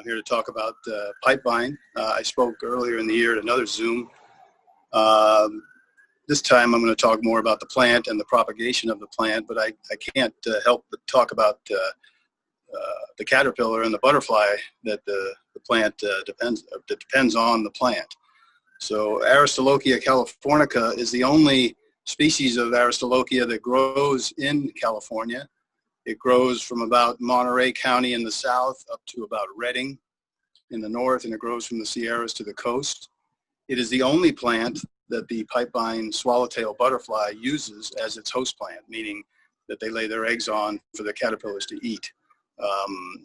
I'm here to talk about Pipevine. I spoke earlier in the year at another Zoom. This time I'm going to talk more about the plant and the propagation of the plant, but I can't help but talk about the caterpillar and the butterfly that the plant depends on the plant. So Aristolochia californica is the only species of Aristolochia that grows in California. It grows from about Monterey County in the south up to about Redding in the north, and it grows from the Sierras to the coast. It is the only plant that the Pipevine Swallowtail Butterfly uses as its host plant, meaning that they lay their eggs on for the caterpillars to eat.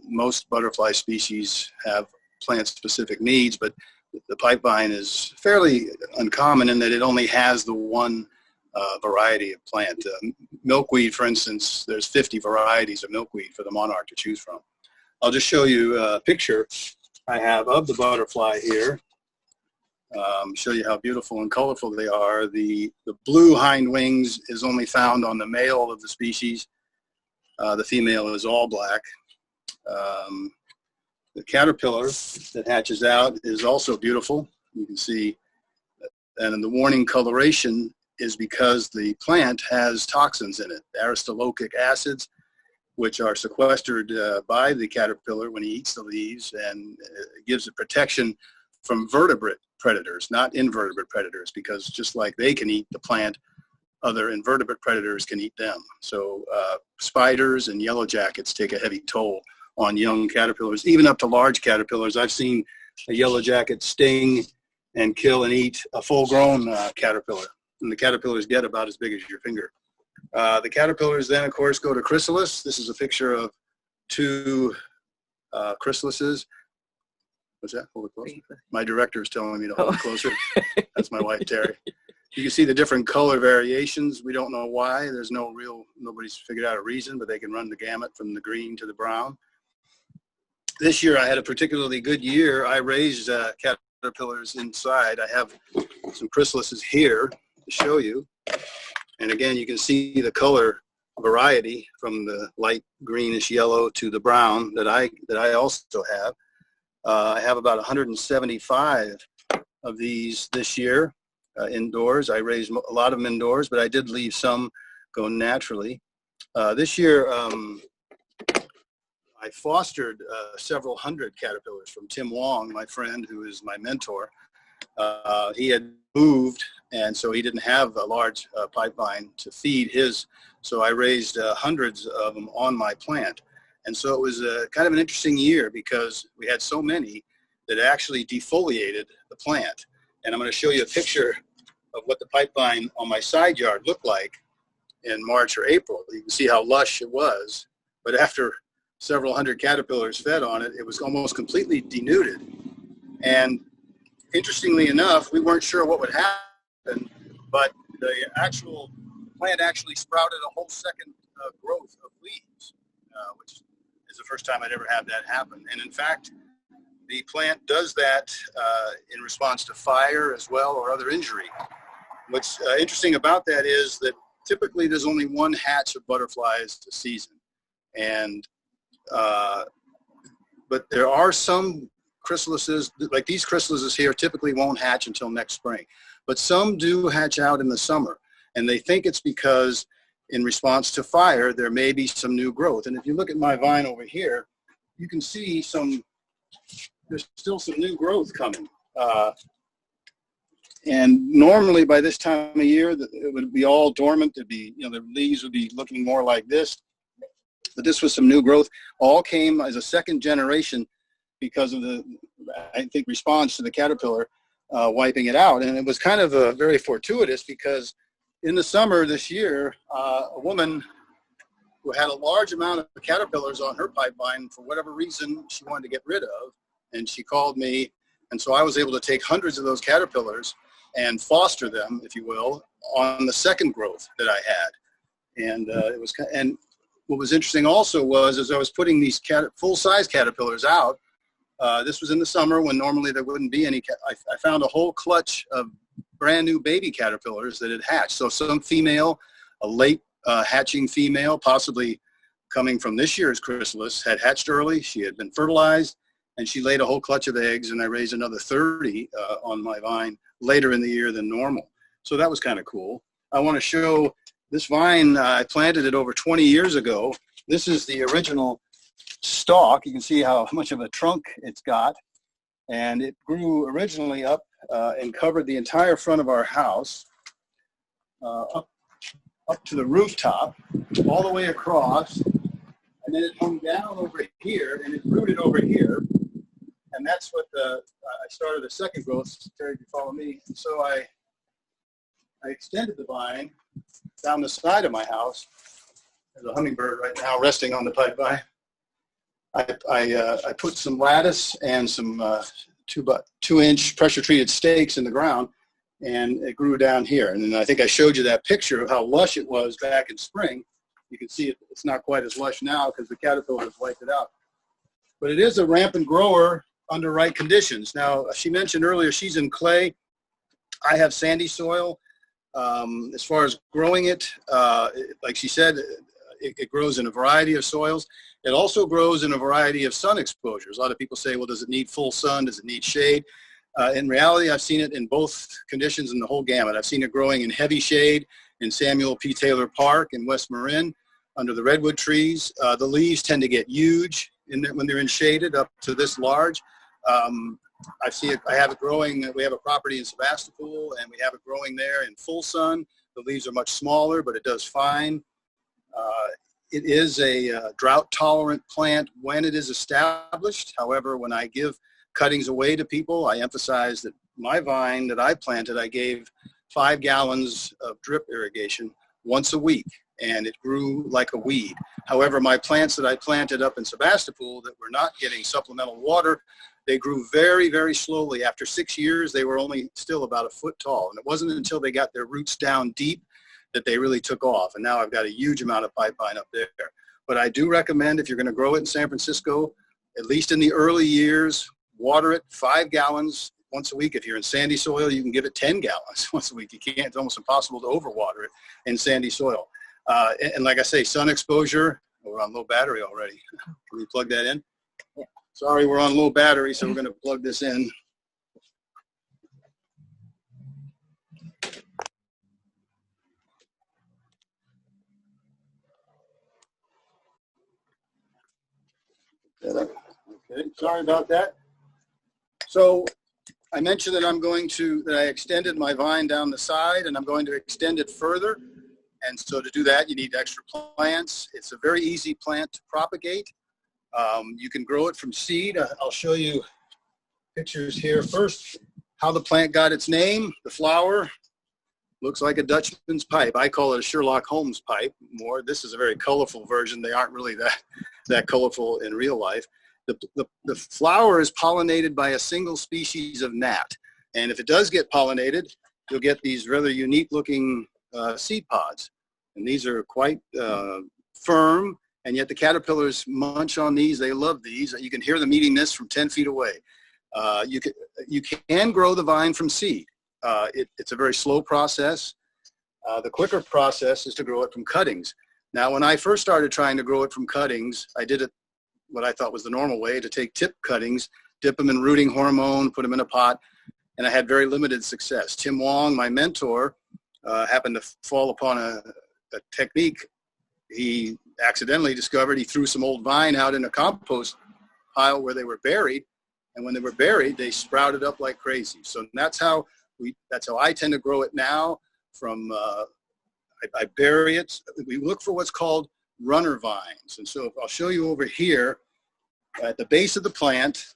Most butterfly species have plant-specific needs, but the pipevine is fairly uncommon in that it only has the one variety of plant. Milkweed, for instance, there's 50 varieties of milkweed for the monarch to choose from. I'll just show you a picture I have of the butterfly here. Show you how beautiful and colorful they are. The blue hind wings is only found on the male of the species. The female is all black. The caterpillar that hatches out is also beautiful. You can see, and the warning coloration is because the plant has toxins in it, aristolochic acids, which are sequestered by the caterpillar when he eats the leaves, and it gives it protection from vertebrate predators, not invertebrate predators, because just like they can eat the plant, other invertebrate predators can eat them. So spiders and yellow jackets take a heavy toll on young caterpillars, even up to large caterpillars. I've seen a yellow jacket sting and kill and eat a full-grown caterpillar, and the caterpillars get about as big as your finger. The caterpillars then, of course, go to chrysalis. This is a picture of two chrysalises. What's that? Hold it closer. My director is telling me to hold it closer. That's my wife, Terri. You can see the different color variations. We don't know why. There's nobody's figured out a reason, but they can run the gamut from the green to the brown. This year I had a particularly good year. I raised caterpillars inside. I have some chrysalises here to show you. And again, you can see the color variety from the light greenish yellow to the brown that I also have. I have about 175 of these this year indoors. I raised a lot of them indoors, but I did leave some go naturally. This year, I fostered several hundred caterpillars from Tim Wong, my friend, who is my mentor. He had moved, and so he didn't have a large pipevine to feed his, so I raised hundreds of them on my plant. And so it was kind of an interesting year because we had so many that actually defoliated the plant. And I'm going to show you a picture of what the pipevine on my side yard looked like in March or April. You can see how lush it was, but after several hundred caterpillars fed on it, it was almost completely denuded. And interestingly enough, we weren't sure what would happen, but the actual plant actually sprouted a whole second growth of leaves, which is the first time I'd ever had that happen. And in fact, the plant does that in response to fire as well or other injury. What's interesting about that is that typically there's only one hatch of butterflies a season. And but there are some chrysalises, like these chrysalises here, typically won't hatch until next spring. But some do hatch out in the summer. And they think it's because in response to fire, there may be some new growth. And if you look at my vine over here, you can see there's still some new growth coming. And normally by this time of year, it would be all dormant. It'd be, the leaves would be looking more like this. But this was some new growth. All came as a second generation because of the, I think, response to the caterpillar wiping it out. And it was kind of very fortuitous because in the summer this year, a woman who had a large amount of caterpillars on her pipevine, for whatever reason, she wanted to get rid of, and she called me. And so I was able to take hundreds of those caterpillars and foster them, if you will, on the second growth that I had. And and what was interesting also was, as I was putting these full-size caterpillars out, this was in the summer when normally there wouldn't be any. I found a whole clutch of brand new baby caterpillars that had hatched. So some female, a late hatching female, possibly coming from this year's chrysalis, had hatched early. She had been fertilized, and she laid a whole clutch of eggs, and I raised another 30 on my vine later in the year than normal. So that was kind of cool. I want to show this vine. I planted it over 20 years ago. This is the original stalk. You can see how much of a trunk it's got, and it grew originally up and covered the entire front of our house, up to the rooftop, all the way across, and then it hung down over here, and it rooted over here, and that's what I started a second growth. Terri, if you follow me. And so I extended the vine down the side of my house. There's a hummingbird right now resting on the pipevine. I put some lattice and some 2-inch pressure-treated stakes in the ground, and it grew down here. And then I think I showed you that picture of how lush it was back in spring. You can see it's not quite as lush now because the caterpillars wiped it out. But it is a rampant grower under right conditions. Now, she mentioned earlier she's in clay. I have sandy soil. As far as growing it, like she said, it grows in a variety of soils. It also grows in a variety of sun exposures. A lot of people say, well, does it need full sun? Does it need shade? In reality, I've seen it in both conditions in the whole gamut. I've seen it growing in heavy shade in Samuel P. Taylor Park in West Marin under the redwood trees. The leaves tend to get huge when they're in shaded, up to this large. I have it growing. We have a property in Sebastopol, and we have it growing there in full sun. The leaves are much smaller, but it does fine. It is a drought-tolerant plant when it is established. However, when I give cuttings away to people, I emphasize that my vine that I planted, I gave 5 gallons of drip irrigation once a week, and it grew like a weed. However, my plants that I planted up in Sebastopol that were not getting supplemental water, they grew very, very slowly. After 6 years, they were only still about a foot tall, and it wasn't until they got their roots down deep that they really took off. And now I've got a huge amount of pipevine up there. But I do recommend, if you're going to grow it in San Francisco, at least in the early years, water it 5 gallons once a week. If you're in sandy soil, you can give it 10 gallons once a week. You can't. It's almost impossible to overwater it in sandy soil. And like I say, sun exposure. We're on low battery already. Can we plug that in? Yeah. Sorry, we're on low battery, so we're going to plug this in. Okay, sorry about that. So I mentioned that I extended my vine down the side, and I'm going to extend it further. And so to do that, you need extra plants. It's a very easy plant to propagate. You can grow it from seed. I'll show you pictures here. First, how the plant got its name. The flower looks like a Dutchman's pipe. I call it a Sherlock Holmes pipe more. This is a very colorful version. They aren't really that colorful in real life. The flower is pollinated by a single species of gnat. And if it does get pollinated, you'll get these rather unique looking seed pods. And these are quite firm, and yet the caterpillars munch on these. They love these. You can hear them eating this from 10 feet away. You can grow the vine from seed. It's a very slow process. The quicker process is to grow it from cuttings. Now, when I first started trying to grow it from cuttings, I did it what I thought was the normal way, to take tip cuttings, dip them in rooting hormone, put them in a pot, and I had very limited success. Tim Wong, my mentor, happened to fall upon a technique he accidentally discovered. He threw some old vine out in a compost pile where they were buried, and when they were buried, they sprouted up like crazy. So that's how I tend to grow it now. I bury it. We look for what's called runner vines, and so I'll show you over here at the base of the plant.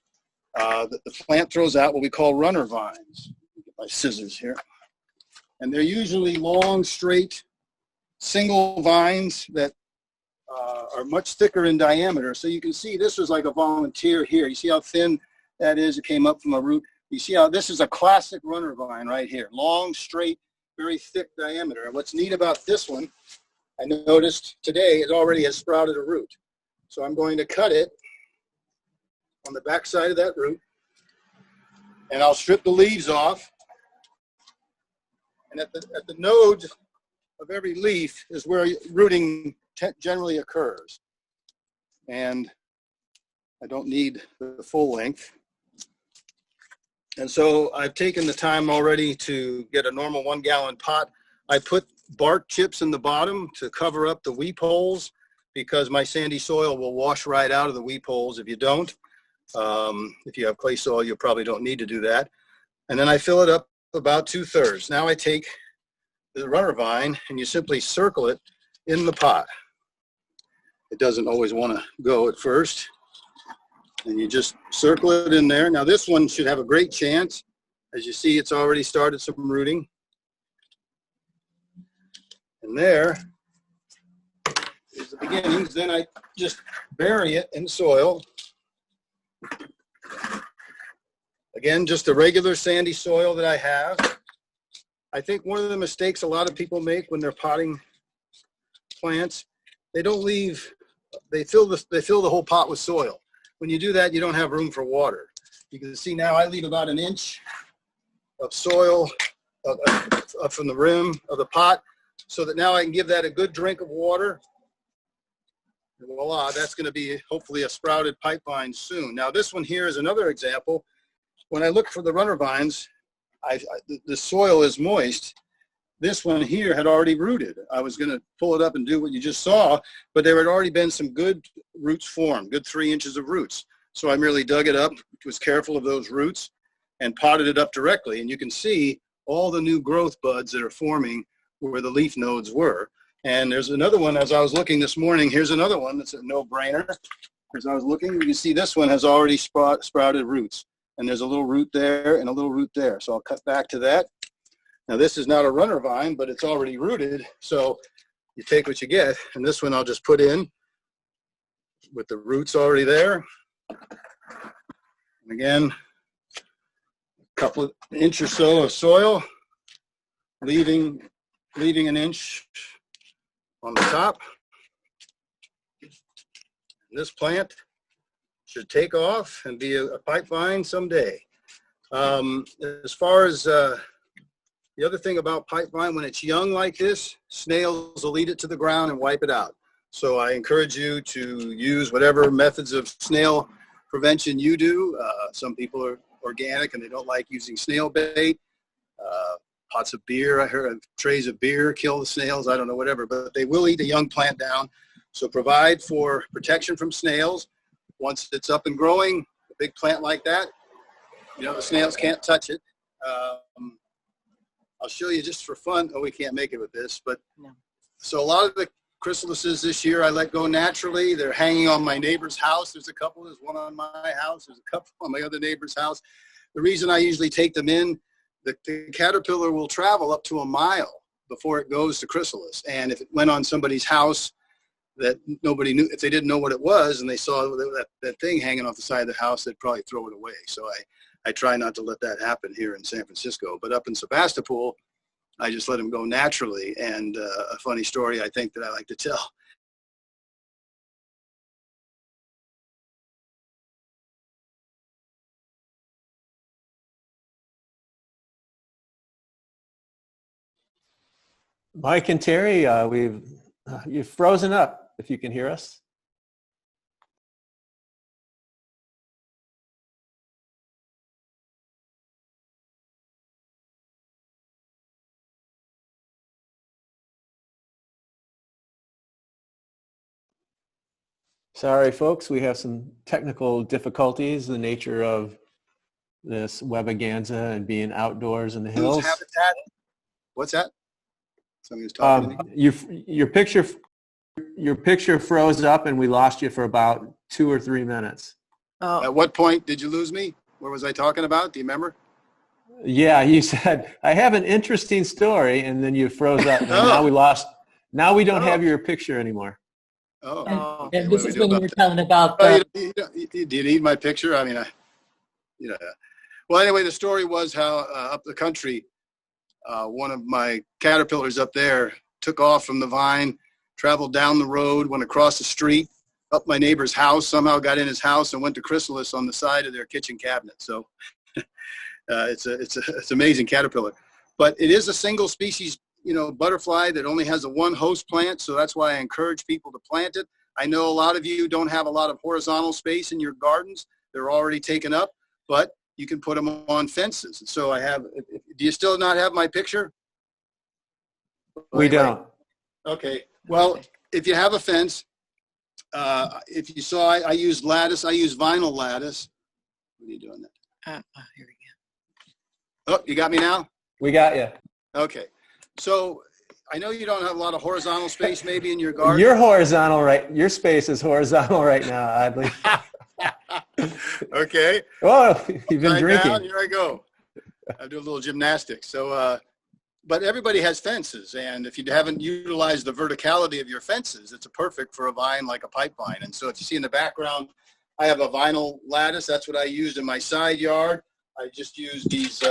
The plant throws out what we call runner vines. Get my scissors here. And they're usually long, straight, single vines that are much thicker in diameter. So you can see this was like a volunteer here. You see how thin that is? It came up from a root. You see how this is a classic runner vine right here. Long, straight, very thick diameter. And what's neat about this one, I noticed today it already has sprouted a root. So I'm going to cut it on the back side of that root, and I'll strip the leaves off. And at the node of every leaf is where rooting generally occurs. And I don't need the full length. And so I've taken the time already to get a normal 1 gallon pot. I put bark chips in the bottom to cover up the weep holes because my sandy soil will wash right out of the weep holes if you don't. If you have clay soil, you probably don't need to do that. And then I fill it up about 2/3. Now I take the runner vine and you simply circle it in the pot. It doesn't always want to go at first. And you just circle it in there. Now this one should have a great chance. As you see, it's already started some rooting. And there is the beginnings. Then I just bury it in soil. Again, just the regular sandy soil that I have. I think one of the mistakes a lot of people make when they're potting plants, they don't leave, they fill the whole pot with soil. When you do that, you don't have room for water. You can see now I leave about 1 inch of soil up from the rim of the pot so that now I can give that a good drink of water. And voila, that's going to be hopefully a sprouted pipevine soon. Now this one here is another example. When I look for the runner vines, the soil is moist. This one here had already rooted. I was going to pull it up and do what you just saw, but there had already been some good roots formed, good 3 inches of roots. So I merely dug it up, was careful of those roots, and potted it up directly. And you can see all the new growth buds that are forming where the leaf nodes were. And there's another one, as I was looking this morning, here's another one that's a no-brainer. As I was looking, you can see this one has already sprouted roots. And there's a little root there and a little root there. So I'll cut back to that. Now this is not a runner vine, but it's already rooted. So you take what you get. And this one I'll just put in with the roots already there. And again, a couple of inch or so of soil, leaving 1 inch on the top. And this plant should take off and be a pipevine someday. As far as the other thing about pipevine, when it's young like this, snails will eat it to the ground and wipe it out. So I encourage you to use whatever methods of snail prevention you do. Some people are organic and they don't like using snail bait. Pots of beer, I heard trays of beer kill the snails, I don't know, whatever, but they will eat a young plant down. So provide for protection from snails. Once it's up and growing, a big plant like that, you know, the snails can't touch it. I'll show you just for fun. Oh, we can't make it with this, but no. So a lot of the chrysalises this year I let go naturally. They're hanging on my neighbor's house. There's a couple. There's one on my house. There's a couple on my other neighbor's house. The reason I usually take them in, the caterpillar will travel up to 1 mile before it goes to chrysalis. And if it went on somebody's house that nobody knew, if they didn't know what it was and they saw that thing hanging off the side of the house, they'd probably throw it away. So I try not to let that happen here in San Francisco. But up in Sebastopol, I just let them go naturally. And a funny story I think that I like to tell. Mike and Terry, you've frozen up, if you can hear us. Sorry, folks, we have some technical difficulties, the nature of this Webaganza and being outdoors in the hills. Habitat? What's that? Somebody was talking to me? Your picture froze up and we lost you for about 2 or 3 minutes. Oh. At what point did you lose me? What was I talking about? Do you remember? Yeah, you said, I have an interesting story, and then you froze up. And now we don't have your picture anymore. Oh, okay. And this is when you were telling about do you need my picture? I mean, well, anyway, the story was how up the country, one of my caterpillars up there took off from the vine, traveled down the road, went across the street, up my neighbor's house, somehow got in his house and went to chrysalis on the side of their kitchen cabinet. So it's amazing caterpillar. But it is a single species, butterfly that only has a one host plant. So that's why I encourage people to plant it. I know a lot of you don't have a lot of horizontal space in your gardens. They're already taken up, but you can put them on fences. So I have, do you still not have my picture? We don't. Okay. Well, if you have a fence, if you saw, I use lattice. I use vinyl lattice. What are you doing there? Here we go. Oh, you got me now? We got you. Okay. So I know you don't have a lot of horizontal space maybe in your garden. You're horizontal, right? Your space is horizontal right now, oddly. Okay. Oh, you've been drinking. Down, here I go. I do a little gymnastics. So, but everybody has fences, and if you haven't utilized the verticality of your fences, it's perfect for a vine like a pipevine. And so if you see in the background, I have a vinyl lattice. That's what I used in my side yard. I just used these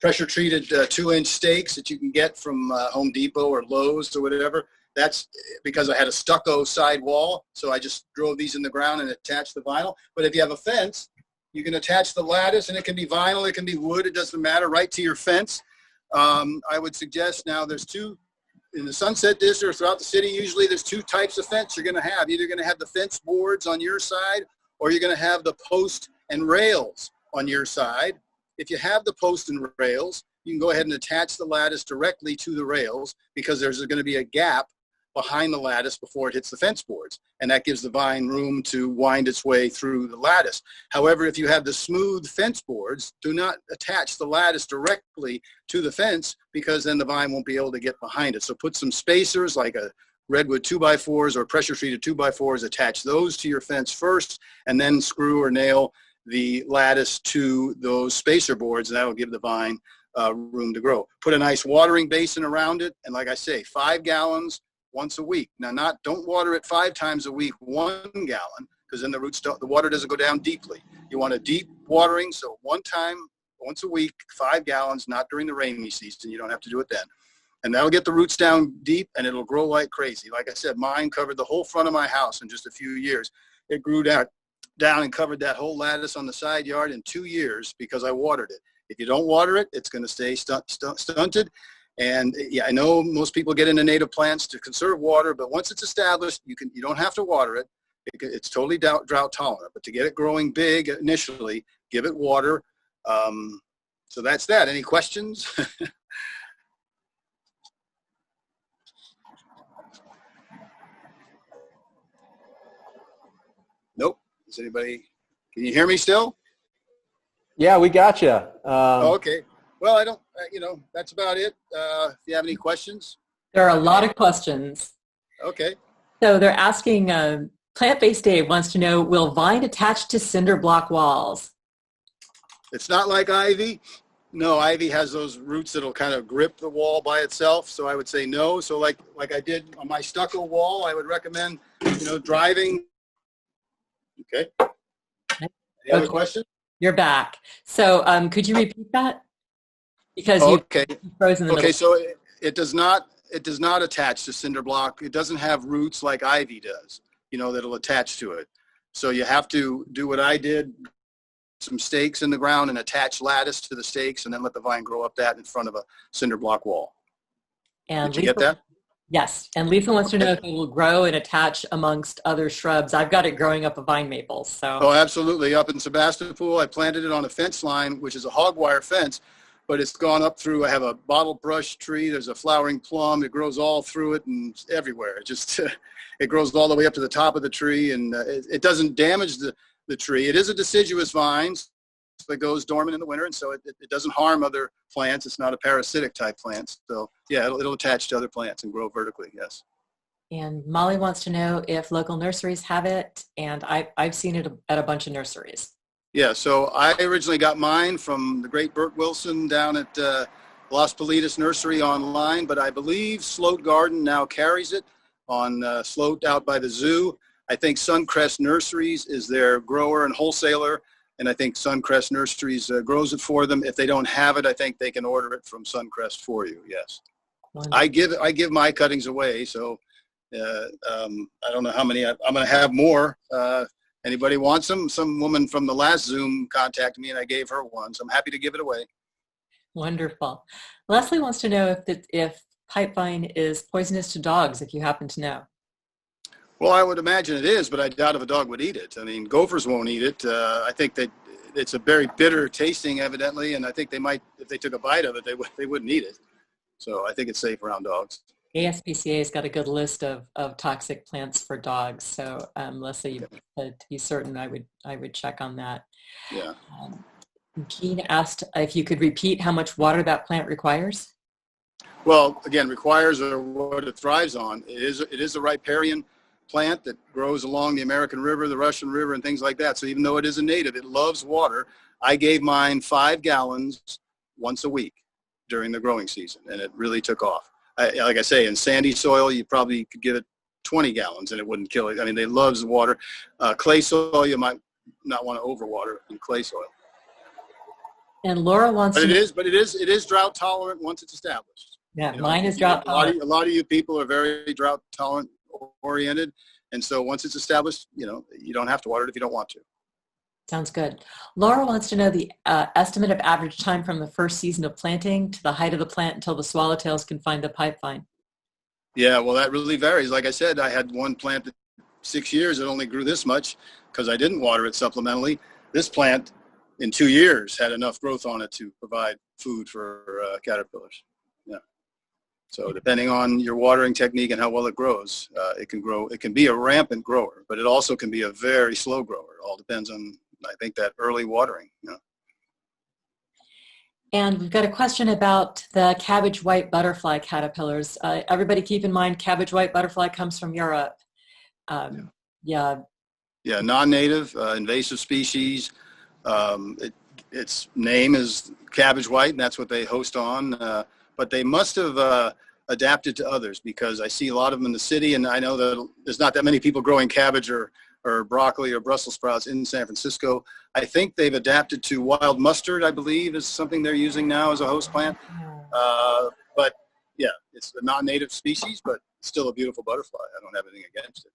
pressure-treated 2-inch stakes that you can get from Home Depot or Lowe's or whatever. That's because I had a stucco side wall, so I just drove these in the ground and attached the vinyl. But if you have a fence, you can attach the lattice, and it can be vinyl, it can be wood, it doesn't matter, right to your fence. I would suggest now there's two, in the Sunset District or throughout the city, usually there's two types of fence you're going to have. Either going to have the fence boards on your side, or you're going to have the post and rails on your side. If you have the post and rails, you can go ahead and attach the lattice directly to the rails, because there's going to be a gap behind the lattice before it hits the fence boards, and that gives the vine room to wind its way through the lattice. However, if you have the smooth fence boards, do not attach the lattice directly to the fence, because then the vine won't be able to get behind it. So put some spacers like a redwood 2x4s or pressure treated 2x4s, attach those to your fence first, and then screw or nail the lattice to those spacer boards, and that will give the vine room to grow. Put a nice watering basin around it, and like I say, 5 gallons once a week. Now, don't water it 5 times a week, 1 gallon, because then the water doesn't go down deeply. You want a deep watering, so one time, once a week, 5 gallons, not during the rainy season. You don't have to do it then. And that'll get the roots down deep, and it'll grow like crazy. Like I said, mine covered the whole front of my house in just a few years. It grew down and covered that whole lattice on the side yard in 2 years because I watered it. If you don't water it, it's going to stay stunted. And yeah, I know most people get into native plants to conserve water, but once it's established, you don't have to water it. It's totally drought tolerant. But to get it growing big initially, give it water. So that's that. Any questions? Nope. Is anybody? Can you hear me still? Yeah, we got you. Okay. Well, I don't, that's about it. If you have any questions. There are a lot of questions. Okay. So they're asking, Plant-Based Dave wants to know, will vine attach to cinder block walls? It's not like ivy. No, ivy has those roots that'll kind of grip the wall by itself. So I would say no. So like I did on my stucco wall, I would recommend, driving. Okay. Any other questions? You're back. So could you repeat that? Because okay. you frozen the Okay, so it does not attach to cinder block. It doesn't have roots like ivy does, that'll attach to it. So you have to do what I did, some stakes in the ground and attach lattice to the stakes, and then let the vine grow up that in front of a cinder block wall. And did you get that? Yes. And Lisa wants to know if it will grow and attach amongst other shrubs. I've got it growing up a vine maple. So. Oh, absolutely. Up in Sebastopol, I planted it on a fence line, which is a hog wire fence, but it's gone up through, I have a bottle brush tree. There's a flowering plum. It grows all through it and everywhere. It grows all the way up to the top of the tree, and it doesn't damage the tree. It is a deciduous vine that goes dormant in the winter, and so it doesn't harm other plants. It's not a parasitic type plant. So yeah, it'll attach to other plants and grow vertically, yes. And Molly wants to know if local nurseries have it, and I've seen it at a bunch of nurseries. Yeah, so I originally got mine from the great Bert Wilson down at Las Politas Nursery online, but I believe Sloat Garden now carries it on Sloat out by the zoo. I think Suncrest Nurseries is their grower and wholesaler, and I think Suncrest Nurseries grows it for them. If they don't have it, I think they can order it from Suncrest for you, yes. Wonderful. I give my cuttings away, so I don't know how many. I'm going to have more. Anybody wants them? Some woman from the last Zoom contacted me, and I gave her one, so I'm happy to give it away. Wonderful. Leslie wants to know if pipevine is poisonous to dogs, if you happen to know. Well, I would imagine it is, but I doubt if a dog would eat it. I mean, gophers won't eat it. I think that it's a very bitter tasting, evidently, and I think they might, if they took a bite of it, they wouldn't eat it. So I think it's safe around dogs. ASPCA's got a good list of toxic plants for dogs. So Melissa, to be certain, I would check on that. Yeah. Jean asked if you could repeat how much water that plant requires. Well, again, requires or what it thrives on. It is a riparian plant that grows along the American River, the Russian River, and things like that. So even though it is a native, it loves water. I gave mine 5 gallons once a week during the growing season, and it really took off. Like I say, in sandy soil, you probably could give it 20 gallons and it wouldn't kill it. I mean, it loves the water. Clay soil, you might not want to overwater in clay soil. And Laura wants to... But it is drought tolerant once it's established. Yeah, mine is drought tolerant. A lot of you people are very drought tolerant oriented. And so once it's established, you don't have to water it if you don't want to. Sounds good. Laura wants to know the estimate of average time from the first season of planting to the height of the plant until the swallowtails can find the pipevine. Yeah, well, that really varies. Like I said, I had one plant that 6 years, it only grew this much because I didn't water it supplementally. This plant in 2 years had enough growth on it to provide food for caterpillars. Yeah. So depending on your watering technique and how well it grows, it can grow. It can be a rampant grower, but it also can be a very slow grower. It all depends on, I think, that early watering. Yeah. And we've got a question about the cabbage white butterfly caterpillars. Everybody keep in mind, cabbage white butterfly comes from Europe. Yeah, non-native, invasive species. Its name is cabbage white, and that's what they host on. But they must have adapted to others, because I see a lot of them in the city, and I know that there's not that many people growing cabbage or broccoli or Brussels sprouts in San Francisco. I think they've adapted to wild mustard, I believe, is something they're using now as a host plant. But yeah, it's a non-native species, but still a beautiful butterfly. I don't have anything against it.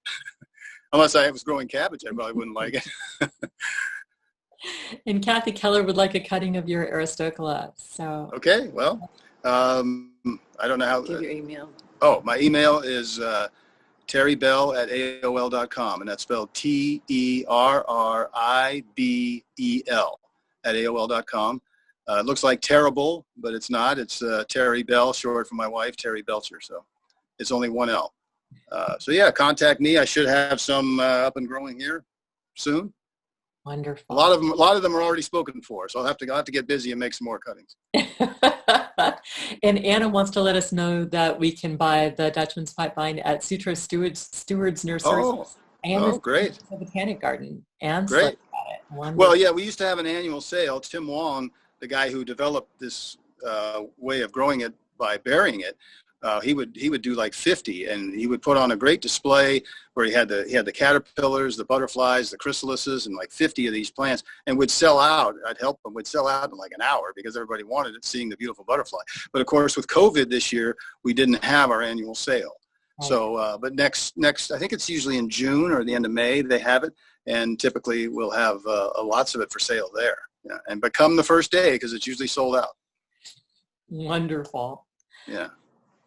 Unless I was growing cabbage, I probably wouldn't like it. And Kathy Keller would like a cutting of your Aristolochia. So okay, well, I don't know how. Give your email. Oh, my email is terribel@aol.com, and that's spelled TERRIBEL @aol.com. It looks like terrible, but it's not. It's Terri Bell, short for my wife, Terri Belcher. So it's only one L. So yeah, contact me. I should have some up and growing here soon. Wonderful. A lot of them are already spoken for, so I'll have to get busy and make some more cuttings. And Anna wants to let us know that we can buy the Dutchman's pipevine at Sutro Stewards Nurseries. Oh, great. The Botanic Garden. And great. Well, yeah, we used to have an annual sale. Tim Wong, the guy who developed this way of growing it by burying it, he would do like 50, and he would put on a great display where he had the caterpillars, the butterflies, the chrysalises, and like 50 of these plants, and would sell out. I'd help them. Would sell out in like an hour because everybody wanted it, seeing the beautiful butterfly. But of course, with COVID this year, we didn't have our annual sale. Right. So, but next, I think it's usually in June or the end of May they have it, and typically we'll have lots of it for sale there. Yeah, and but come the first day, because it's usually sold out. Wonderful. Yeah.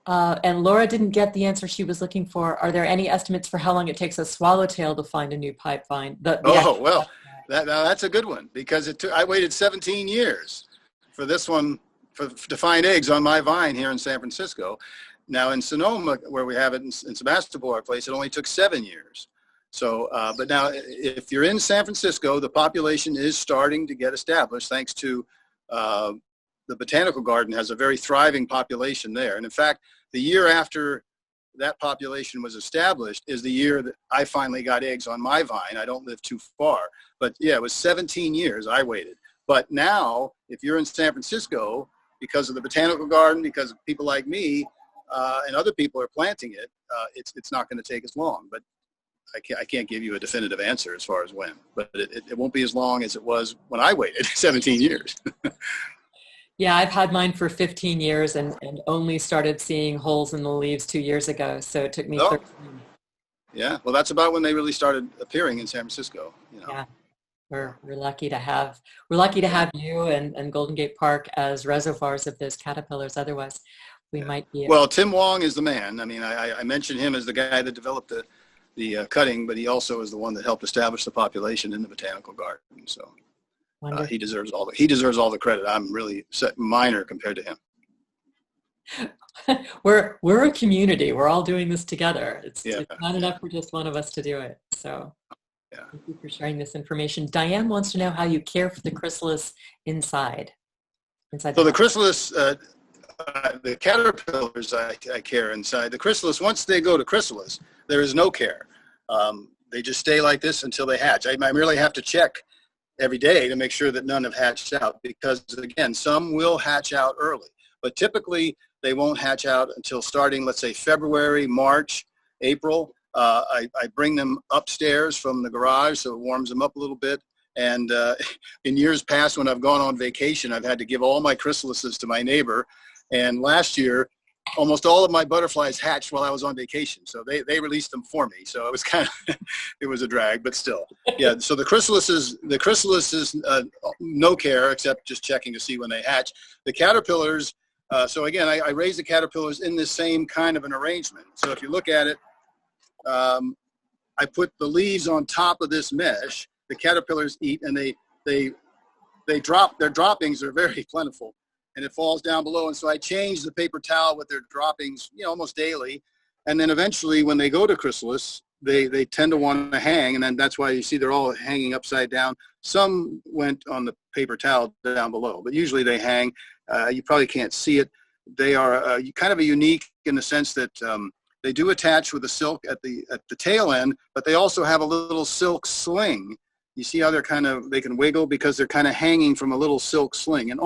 And Laura didn't get the answer she was looking for. Are there any estimates for how long it takes a swallowtail to find a new pipevine? Well, that's a good one, because I waited 17 years for this one to find eggs on my vine here in San Francisco. Now in Sonoma, where we have it in Sebastopol, our place, it only took 7 years. So, but now if you're in San Francisco, the population is starting to get established thanks to the Botanical Garden has a very thriving population there. And in fact, the year after that population was established is the year that I finally got eggs on my vine. I don't live too far. But yeah, it was 17 years I waited. But now, if you're in San Francisco, because of the Botanical Garden, because of people like me, and other people are planting it, it's not going to take as long. But I can't give you a definitive answer as far as when. But it won't be as long as it was when I waited 17 years. Yeah, I've had mine for 15 years and only started seeing holes in the leaves 2 years ago. So it took me 13. Yeah, well, that's about when they really started appearing in San Francisco. Yeah, we're lucky to have you and Golden Gate Park as reservoirs of those caterpillars. Otherwise, we might be. Well, Tim Wong is the man. I mean, I mentioned him as the guy that developed the the cutting, but he also is the one that helped establish the population in the botanical garden. So he deserves all the credit. I'm really minor compared to him. We're a community. We're all doing this together. It's not enough for just one of us to do it. So thank you for sharing this information. Diane wants to know how you care for the chrysalis inside. So the chrysalis, the caterpillars I care inside. The chrysalis, once they go to chrysalis, there is no care. They just stay like this until they hatch. I really have to check every day to make sure that none have hatched out, because again, some will hatch out early, but typically they won't hatch out until starting, let's say, February, March, April. I bring them upstairs from the garage so it warms them up a little bit. And in years past, when I've gone on vacation, I've had to give all my chrysalises to my neighbor. And last year, almost all of my butterflies hatched while I was on vacation. So they released them for me. So it was it was a drag, but still. Yeah, so the chrysalis is no care except just checking to see when they hatch. The caterpillars, so again, I raise the caterpillars in this same kind of an arrangement. So if you look at it, I put the leaves on top of this mesh. The caterpillars eat, and they drop. Their droppings are very plentiful, and it falls down below. And so I change the paper towel with their droppings, almost daily. And then eventually, when they go to chrysalis, they tend to want to hang, and then that's why you see they're all hanging upside down. Some went on the paper towel down below, but usually they hang. You probably can't see it. They are kind of a unique in the sense that they do attach with the silk at the tail end, but they also have a little silk sling. You see how they can wiggle because they're kind of hanging from a little silk sling. And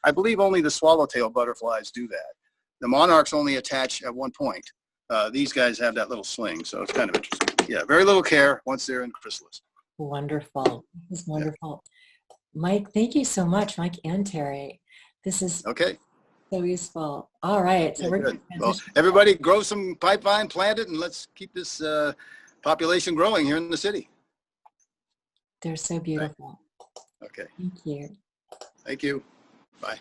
I believe only the swallowtail butterflies do that. The monarchs only attach at one point. These guys have that little sling, so it's kind of interesting. Yeah, very little care once they're in chrysalis. Wonderful. This is wonderful. Yeah. Mike, thank you so much, Mike and Terri. This is okay. So useful. All right. So good. Well, everybody grow some pipevine, plant it, and let's keep this population growing here in the city. They're so beautiful. Okay. Thank you. Thank you. Bye.